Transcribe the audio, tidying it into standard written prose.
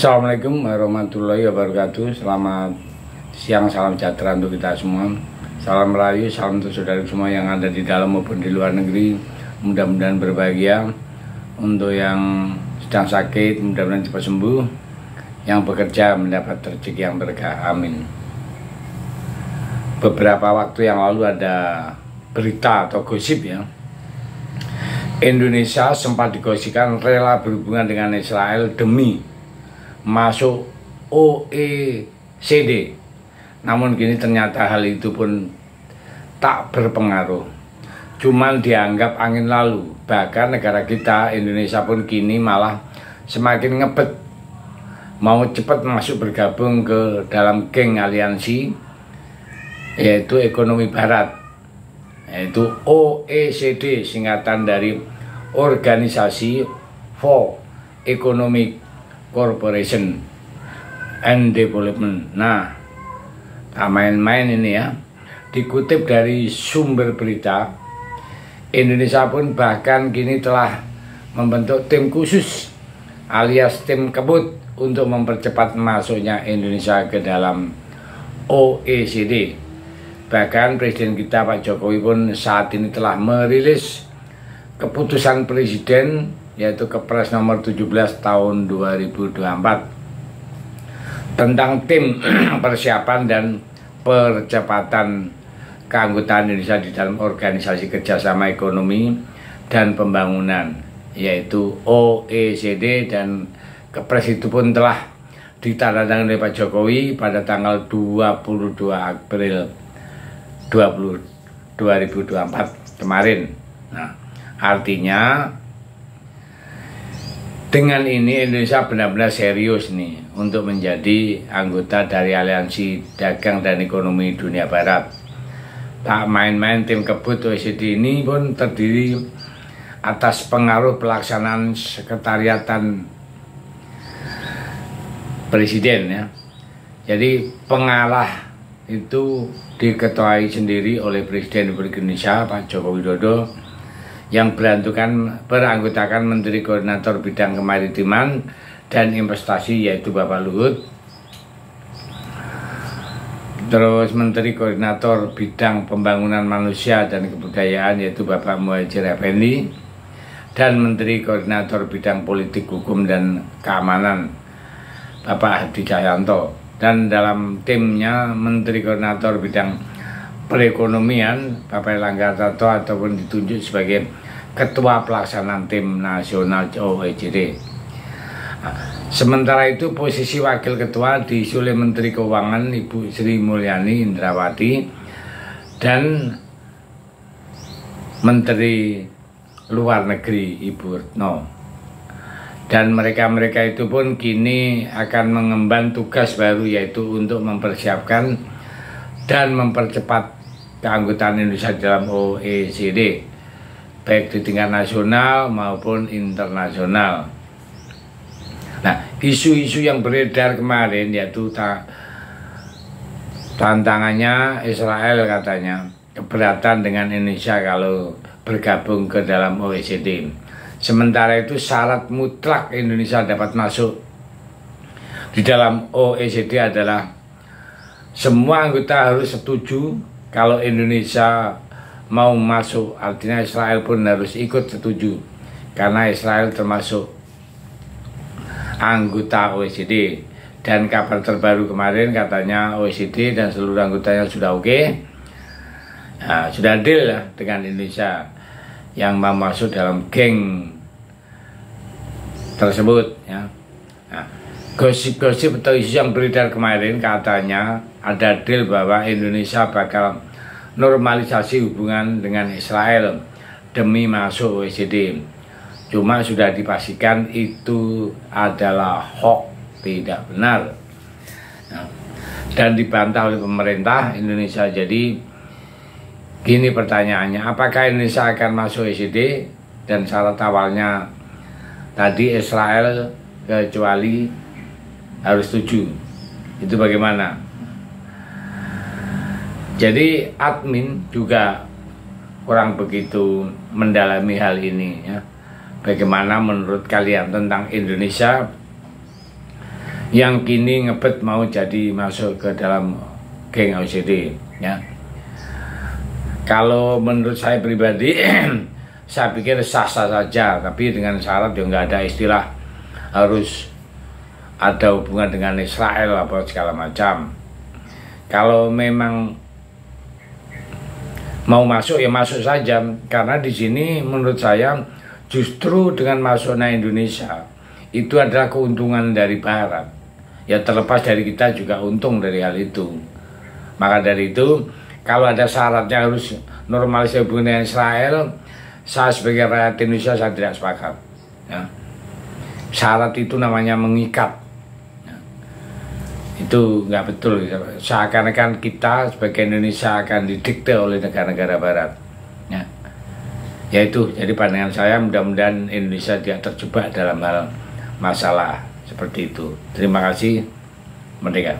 Assalamualaikum warahmatullahi wabarakatuh. Selamat siang, salam sejahtera untuk kita semua. Salam merayu, salam untuk saudara semua yang ada di dalam maupun di luar negeri. Mudah-mudahan berbahagia. Untuk yang sedang sakit, mudah-mudahan cepat sembuh. Yang bekerja mendapat rezeki yang berkah, amin. Beberapa waktu yang lalu ada berita atau gosip ya, Indonesia sempat digosipkan rela berhubungan dengan Israel demi masuk OECD. Namun kini ternyata hal itu pun tak berpengaruh, cuman dianggap angin lalu. Bahkan negara kita Indonesia pun kini malah semakin ngebet mau cepat masuk bergabung ke dalam geng aliansi, yaitu ekonomi barat, yaitu OECD, singkatan dari Organisasi for Economic Cooperation and Development. Nah, tak main-main ini ya. Dikutip dari sumber berita, Indonesia pun bahkan kini telah membentuk tim khusus alias tim kebut untuk mempercepat masuknya Indonesia ke dalam OECD. Bahkan Presiden kita Pak Jokowi pun saat ini telah merilis keputusan Presiden, yaitu Kepres nomor 17 tahun 2024 tentang tim persiapan dan percepatan keanggotaan Indonesia di dalam Organisasi Kerjasama Ekonomi dan Pembangunan, yaitu OECD. Dan Kepres itu pun telah ditandatangani oleh Pak Jokowi pada tanggal 22 April 2024 kemarin. Nah, artinya dengan ini Indonesia benar-benar serius nih untuk menjadi anggota dari Aliansi Dagang dan Ekonomi Dunia Barat. Tak main-main, tim kebut OECD ini pun terdiri atas pengaruh pelaksanaan sekretariatan Presiden ya. Jadi pengalah itu diketuai sendiri oleh Presiden Republik Indonesia Pak Joko Widodo, yang beranggotakan Menteri Koordinator Bidang Kemaritiman dan Investasi yaitu Bapak Luhut, terus Menteri Koordinator Bidang Pembangunan Manusia dan Kebudayaan yaitu Bapak Muhadjir Effendi, dan Menteri Koordinator Bidang Politik Hukum dan Keamanan Bapak Hadi Cahyanto, dan dalam timnya Menteri Koordinator Bidang Perekonomian Bapak Erlangga Hartarto ataupun ditunjuk sebagai Ketua Pelaksanaan Tim Nasional OECD. Sementara itu posisi Wakil Ketua diisi oleh Menteri Keuangan Ibu Sri Mulyani Indrawati dan Menteri Luar Negeri Ibu Retno. Dan mereka itu pun kini akan mengemban tugas baru, yaitu untuk mempersiapkan dan mempercepat keanggotaan Indonesia dalam OECD, baik di tingkat nasional maupun internasional. Nah, isu-isu yang beredar kemarin yaitu tantangannya Israel katanya keberatan dengan Indonesia kalau bergabung ke dalam OECD. Sementara itu syarat mutlak Indonesia dapat masuk di dalam OECD adalah semua anggota harus setuju kalau Indonesia mau masuk. Artinya Israel pun harus ikut setuju, karena Israel termasuk anggota OECD. Dan kabar terbaru kemarin katanya OECD dan seluruh anggotanya sudah oke. Nah, sudah deal ya dengan Indonesia yang mau masuk dalam geng tersebut ya. Nah, gosip-gosip atau isu yang beredar kemarin katanya ada deal bahwa Indonesia bakal normalisasi hubungan dengan Israel demi masuk OECD. Cuma sudah dipastikan itu adalah hoax, tidak benar. Nah, dan dibantah oleh pemerintah Indonesia. Jadi gini pertanyaannya, apakah Indonesia akan masuk OECD? Dan syarat awalnya tadi Israel kecuali harus setuju. Itu bagaimana? Jadi admin juga kurang begitu mendalami hal ini ya. Bagaimana menurut kalian tentang Indonesia yang kini ngebet mau jadi masuk ke dalam geng OECD ya. Kalau menurut saya pribadi saya pikir sah-sah saja, tapi dengan syarat yang nggak ada istilah harus ada hubungan dengan Israel apa segala macam. Kalau memang mau masuk ya masuk saja, karena di sini menurut saya justru dengan masuknya Indonesia itu adalah keuntungan dari Barat. Ya terlepas dari kita juga untung dari hal itu. Maka dari itu kalau ada syaratnya harus normalisasi hubungan dengan Israel, saya sebagai rakyat Indonesia saya tidak sepakat. Ya. Syarat itu namanya mengikat. Ya. Itu nggak betul. Seakan-akan kita sebagai Indonesia akan didikte oleh negara-negara Barat. Ya. Yaitu jadi pandangan saya, mudah-mudahan Indonesia tidak terjebak dalam hal masalah seperti itu. Terima kasih. Merdeka.